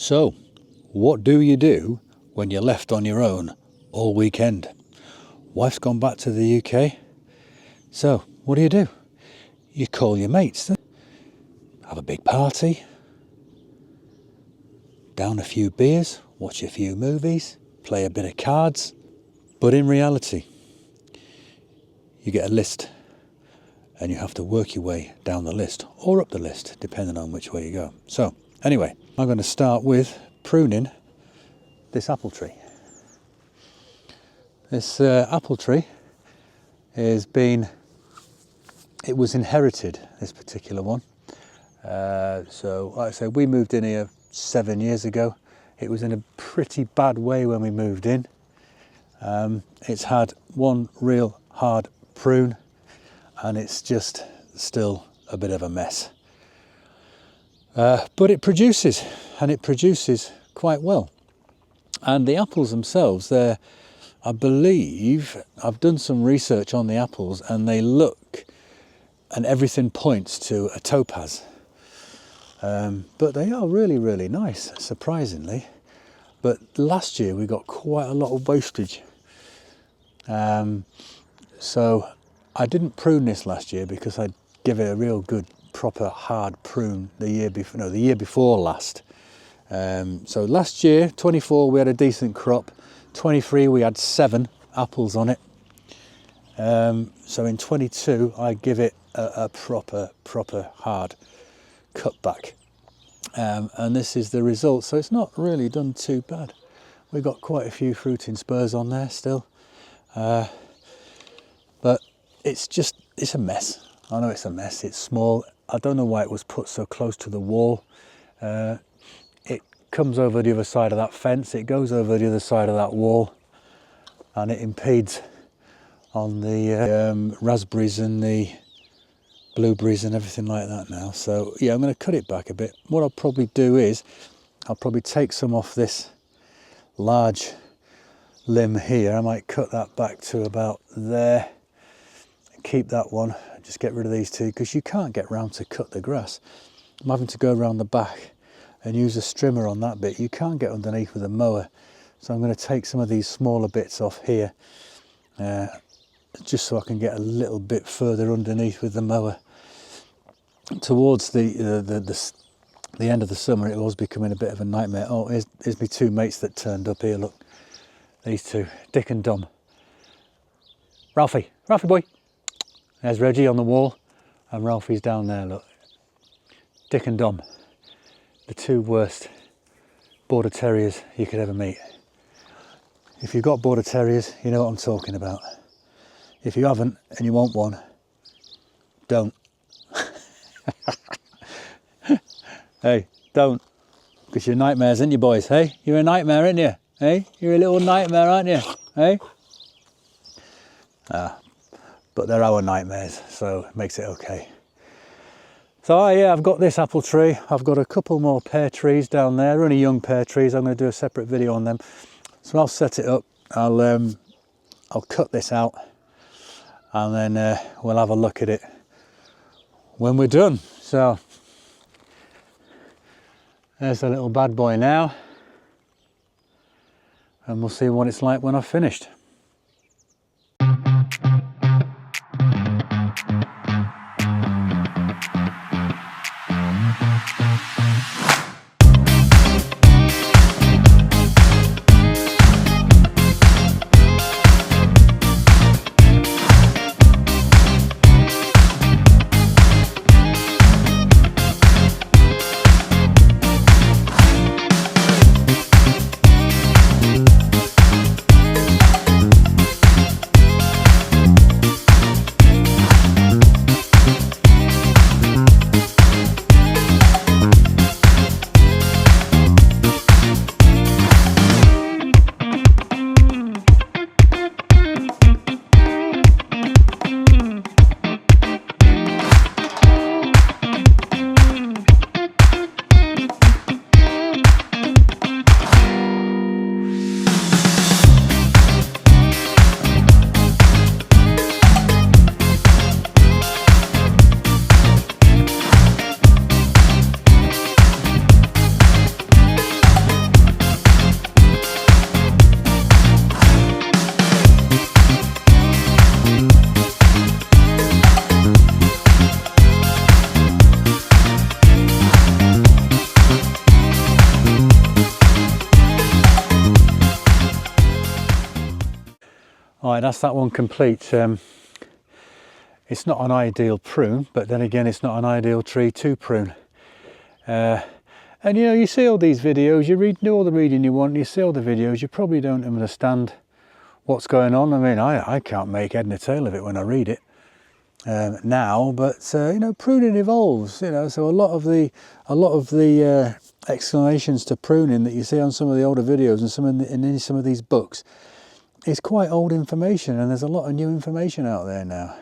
So, what do you do when you're left on your own all weekend? Wife's gone back to the UK. So, what do? You call your mates, have a big party, down a few beers, watch a few movies, play a bit of cards. But in reality, you get a list and you have to work your way down the list or up the list, depending on which way you go. So, anyway, I'm going to start with pruning this apple tree. This apple tree it was inherited, this particular one. So, like I say, we moved in here 7 years ago. It was in a pretty bad way when we moved in. It's had one real hard prune and it's just still a bit of a mess. But it produces, and it produces quite well. And the apples themselves, I believe, I've done some research on the apples and they look, and everything points to a topaz. But they are really, really nice, surprisingly. But last year we got quite a lot of wastage. So I didn't prune this last year because I'd give it a real good, proper hard prune the year before last. So last year, 24, we had a decent crop. 23, we had 7 apples on it. So in 22, I give it a proper hard cutback. And this is the result. So it's not really done too bad. We've got quite a few fruiting spurs on there still. But it's a mess. I know it's a mess. It's small. I don't know why it was put so close to the wall. It comes over the other side of that fence. It goes over the other side of that wall, and it impedes on the raspberries and the blueberries and everything like that now. So yeah, I'm going to cut it back a bit. What I'll probably do is I'll probably take some off this large limb here. I might cut that back to about there, keep that one, just get rid of these two, because you can't get round to cut the grass. I'm having to go around the back and use a strimmer on that bit. You can't get underneath with a mower, so I'm going to take some of these smaller bits off here, just so I can get a little bit further underneath with the mower. Towards the end of the summer, it was becoming a bit of a nightmare. Oh, here's my 2 mates that turned up here. Look, these 2, Dick and Dom. Ralphie boy. There's Reggie on the wall, and Ralphie's down there. Look, Dick and Dom, the 2 worst border terriers you could ever meet. If you've got border terriers, you know what I'm talking about. If you haven't and you want one, don't. Hey, don't, because you're nightmares, aren't you, boys? Hey, you're a nightmare, aren't you? Hey, you're a little nightmare, aren't you? Hey. But they're our nightmares, so it makes it okay. So yeah, I've got this apple tree. I've got a couple more pear trees down there, only young pear trees. I'm going to do a separate video on them. So I'll set it up. I'll cut this out, and then we'll have a look at it when we're done. So there's a little bad boy now, and we'll see what it's like when I've finished. All right, that's that one complete. It's not an ideal prune, but then again, it's not an ideal tree to prune. And you know, you see all these videos, you do all the reading you want, you see all the videos, you probably don't understand what's going on. I mean, I can't make head nor tail of it when I read it now, but you know, pruning evolves. You know, so a lot of the explanations to pruning that you see on some of the older videos and in some of these books is quite old information, and there's a lot of new information out there now.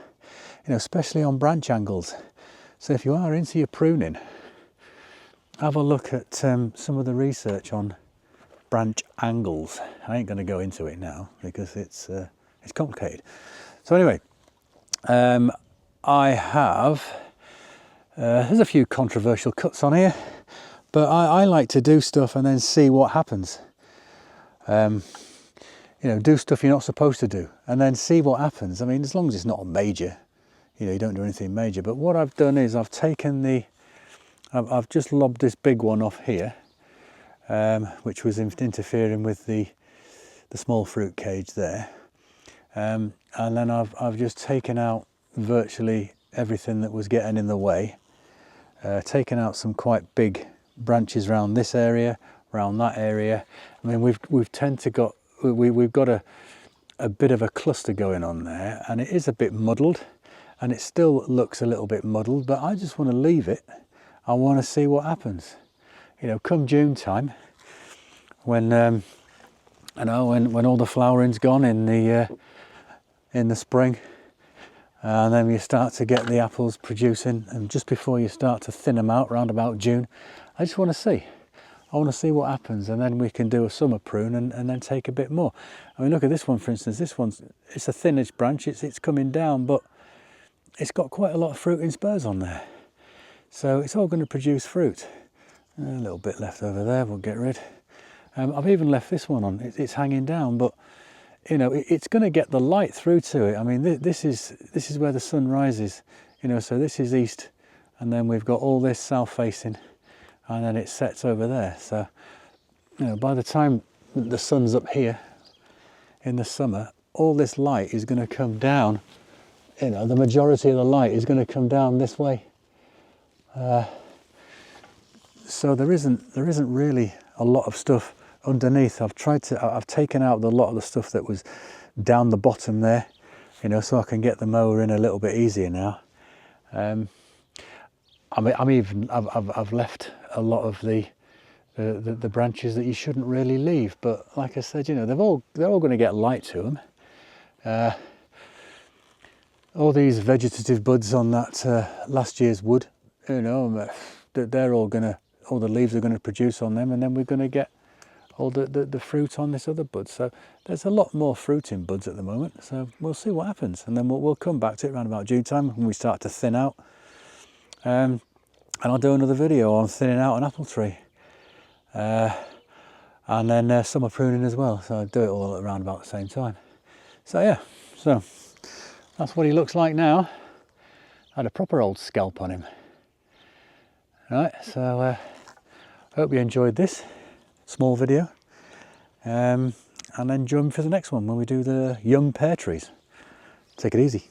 You know, especially on branch angles. So if you are into your pruning, have a look at some of the research on branch angles. I ain't going to go into it now because it's complicated. So anyway, I have there's a few controversial cuts on here, but I like to do stuff and then see what happens. You know, do stuff you're not supposed to do and then see what happens. I mean, as long as it's not a major, you know, you don't do anything major. But what I've done is I've taken I've just lobbed this big one off here, which was interfering with the small fruit cage there, and then I've just taken out virtually everything that was getting in the way, taken out some quite big branches around this area, around that area. I mean, we've got a bit of a cluster going on there, and it is a bit muddled, and it still looks a little bit muddled, but I just want to leave it. I want to see what happens. You know, come June time, when when all the flowering's gone in the spring, and then you start to get the apples producing, and just before you start to thin them out, round about June, I just want to see. I want to see what happens, and then we can do a summer prune and then take a bit more. I mean, look at this one, for instance. This one's, it's a thinnish branch. It's coming down, but it's got quite a lot of fruiting spurs on there. So it's all going to produce fruit. A little bit left over there, we'll get rid. I've even left this one on. It's hanging down, but you know, it's going to get the light through to it. I mean, this is where the sun rises. You know, so this is east, and then we've got all this south facing, and then it sets over there. So, you know, by the time the sun's up here in the summer, all this light is going to come down. You know, the majority of the light is going to come down this way. So there isn't really a lot of stuff underneath. I've taken out a lot of the stuff that was down the bottom there, you know, so I can get the mower in a little bit easier now. I've left a lot of the branches that you shouldn't really leave, but like I said, you know, they're all going to get light to them. All these vegetative buds on that last year's wood, you know, they're all the leaves are going to produce on them, and then we're going to get all the fruit on this other bud. So there's a lot more fruit in buds at the moment, so we'll see what happens, and then we'll come back to it around about June time when we start to thin out, and I'll do another video on thinning out an apple tree, and then summer pruning as well. So I'll do it all around about the same time. So yeah, so that's what he looks like now. Had a proper old scalp on him. Right, so hope you enjoyed this small video, and then join me for the next one when we do the young pear trees. Take it easy.